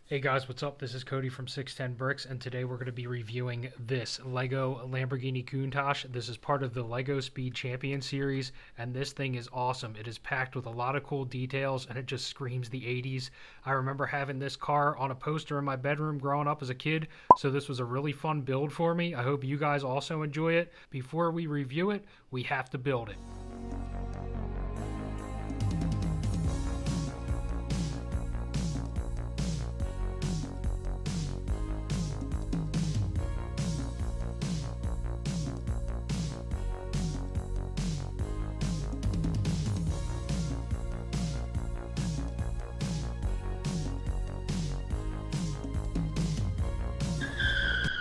Hey guys, what's up? This is Cody from 610 Bricks, and today we're going to be reviewing this Lego Lamborghini Countach. This is part of the Lego Speed Champion series, and this thing is awesome. It is packed with a lot of cool details, and it just screams the 80s. I remember having this car on a poster in my bedroom growing up as a kid, so this was a really fun build for me. I hope you guys also enjoy it. Before we review it, we have to build it.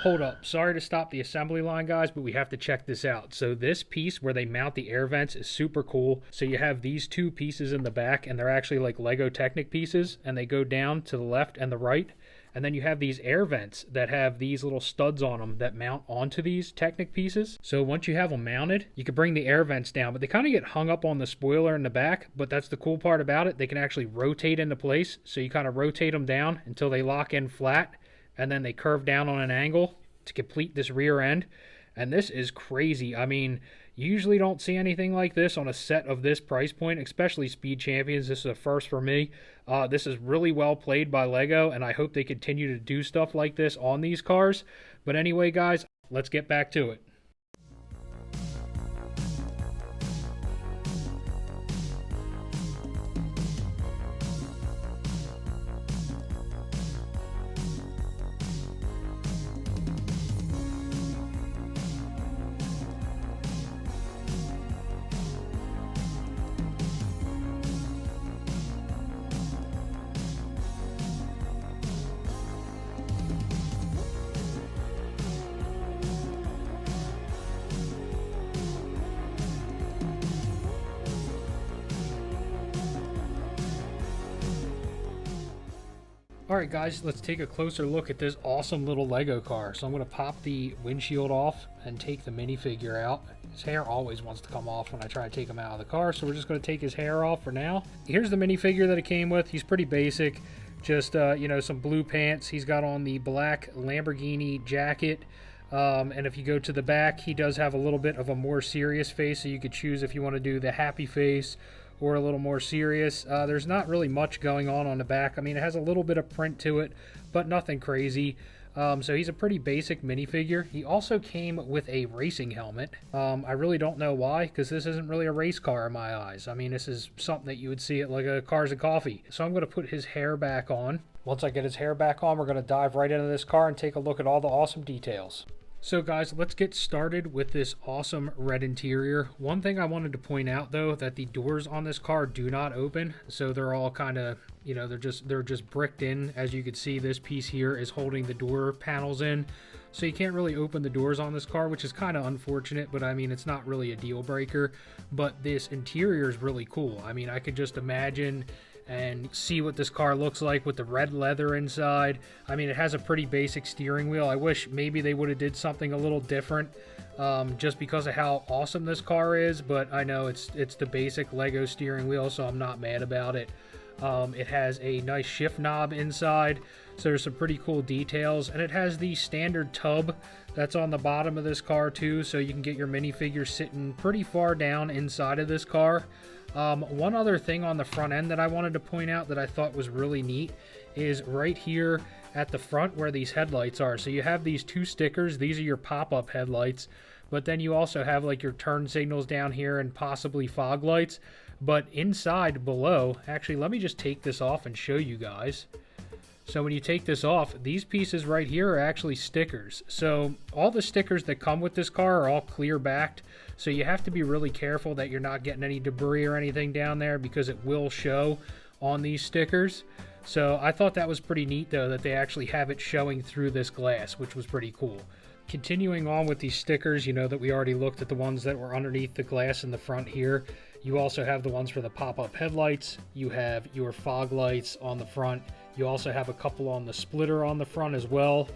Hold up, sorry to stop the assembly line, guys, but we have to check this out. So this piece where they mount the air vents is super cool. So you have these two pieces in the back, and they're actually like Lego Technic pieces, and they go down to the left and the right. And then you have these air vents that have these little studs on them that mount onto these Technic pieces. So once you have them mounted, you can bring the air vents down, but they kind of get hung up on the spoiler in the back. But that's the cool part about it. They can actually rotate into place. So you kind of rotate them down until they lock in flat, and then they curve down on an angle to complete this rear end. And this is crazy. I mean, you usually don't see anything like this on a set of this price point, especially Speed Champions. This is a first for me. This is really well played by Lego, and I hope they continue to do stuff like this on these cars. But anyway, guys, let's get back to it. Alright guys, let's take a closer look at this awesome little Lego car. So I'm going to pop the windshield off and take the minifigure out. His hair always wants to come off when I try to take him out of the car, so we're just going to take his hair off for now. Here's the minifigure that it came with. He's pretty basic. Just, you know, some blue pants. He's got on the black Lamborghini jacket. And if you go to the back, he does have a little bit of a more serious face, so you could choose if you want to do the happy face or a little more serious. There's not really much going on the back. I mean, it has a little bit of print to it, but nothing crazy. So he's a pretty basic minifigure. He also came with a racing helmet. I really don't know why, because this isn't really a race car in my eyes. I mean, this is something that you would see at like a Cars and Coffee. So I'm going to put his hair back on. Once I get his hair back on, we're going to dive right into this car and take a look at all the awesome details. So guys, let's get started with this awesome red interior. One thing I wanted to point out though, that the doors on this car do not open. So they're all kind of, you know, they're just bricked in. As you can see, this piece here is holding the door panels in. So you can't really open the doors on this car, which is kind of unfortunate, but I mean, it's not really a deal breaker. But this interior is really cool. I mean, I could just imagine and see what this car looks like with the red leather inside. I mean, it has a pretty basic steering wheel. I wish maybe they would have did something a little different, just because of how awesome this car is, but I know it's the basic Lego steering wheel, so I'm not mad about it. It has a nice shift knob inside, so there's some pretty cool details, and it has the standard tub that's on the bottom of this car too, so you can get your minifigure sitting pretty far down inside of this car. One other thing on the front end that I wanted to point out that I thought was really neat is right here at the front where these headlights are. So you have these two stickers. These are your pop-up headlights, but then you also have like your turn signals down here and possibly fog lights. But inside below, actually, let me just take this off and show you guys. So when you take this off, these pieces right here are actually stickers. So all the stickers that come with this car are all clear backed. So you have to be really careful that you're not getting any debris or anything down there, because it will show on these stickers. So I thought that was pretty neat though, that they actually have it showing through this glass, which was pretty cool. Continuing on with these stickers, you know that we already looked at the ones that were underneath the glass in the front here. You also have the ones for the pop-up headlights. You have your fog lights on the front. You also have a couple on the splitter on the front as well.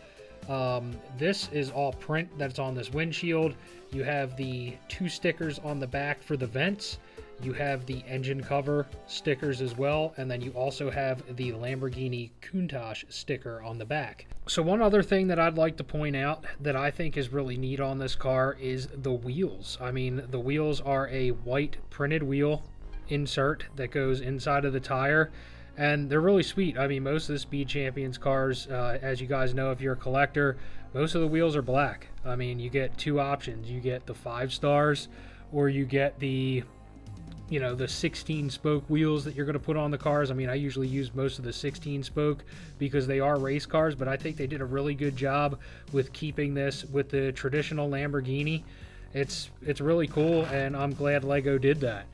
This is all print that's on this windshield. You have the 2 stickers on the back for the vents. You have the engine cover stickers as well, and then you also have the Lamborghini Countach sticker on the back. So one other thing that I'd like to point out that I think is really neat on this car is the wheels. I mean, the wheels are a white printed wheel insert that goes inside of the tire, and they're really sweet. I mean, most of the Speed Champions cars, as you guys know if you're a collector, most of the wheels are black. I mean, you get 2 options. You get the 5 stars, or you get the, you know, the 16 spoke wheels that you're going to put on the cars. I mean, I usually use most of the 16 spoke because they are race cars, but I think they did a really good job with keeping this with the traditional Lamborghini. It's really cool, and I'm glad Lego did that.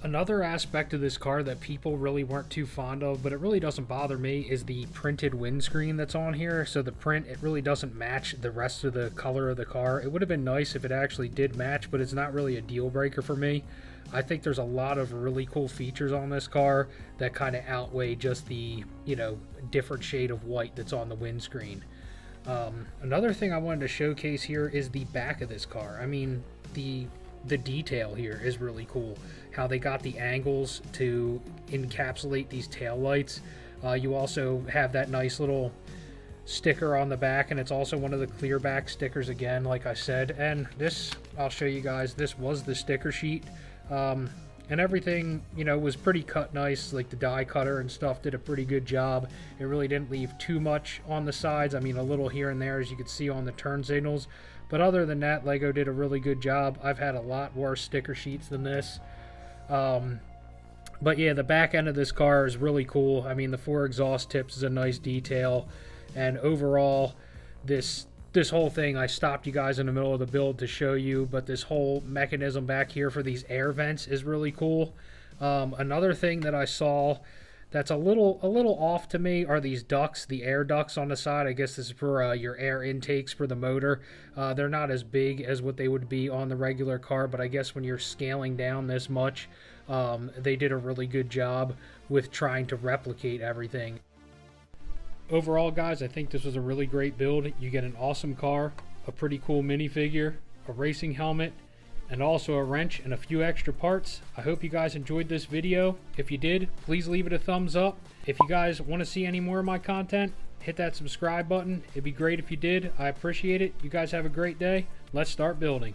Another aspect of this car that people really weren't too fond of, but it really doesn't bother me, is the printed windscreen that's on here. So the print, it really doesn't match the rest of the color of the car. It would have been nice if it actually did match, but it's not really a deal breaker for me. I think there's a lot of really cool features on this car that kind of outweigh just the, you know, different shade of white that's on the windscreen. Another thing I wanted to showcase here is the back of this car. I mean, the detail here is really cool. How they got the angles to encapsulate these tail lights. You also have that nice little sticker on the back, and it's also one of the clear back stickers again, like I said. And this, I'll show you guys, this was the sticker sheet. And everything, you know, was pretty cut nice. Like the die cutter and stuff did a pretty good job. It really didn't leave too much on the sides. I mean, a little here and there, as you could see on the turn signals. But other than that, Lego did a really good job. I've had a lot worse sticker sheets than this. But yeah, the back end of this car is really cool. I mean, the 4 exhaust tips is a nice detail. And overall, this whole thing, I stopped you guys in the middle of the build to show you, but this whole mechanism back here for these air vents is really cool. Another thing that I saw that's a little off to me are these ducts, the air ducts on the side. I guess this is for your air intakes for the motor. They're not as big as what they would be on the regular car, but I guess when you're scaling down this much, they did a really good job with trying to replicate everything. Overall, guys, I think this was a really great build. You get an awesome car, a pretty cool minifigure, a racing helmet, and also a wrench and a few extra parts. I hope you guys enjoyed this video. If you did, please leave it a thumbs up. If you guys want to see any more of my content, hit that subscribe button. It'd be great if you did. I appreciate it. You guys have a great day. Let's start building.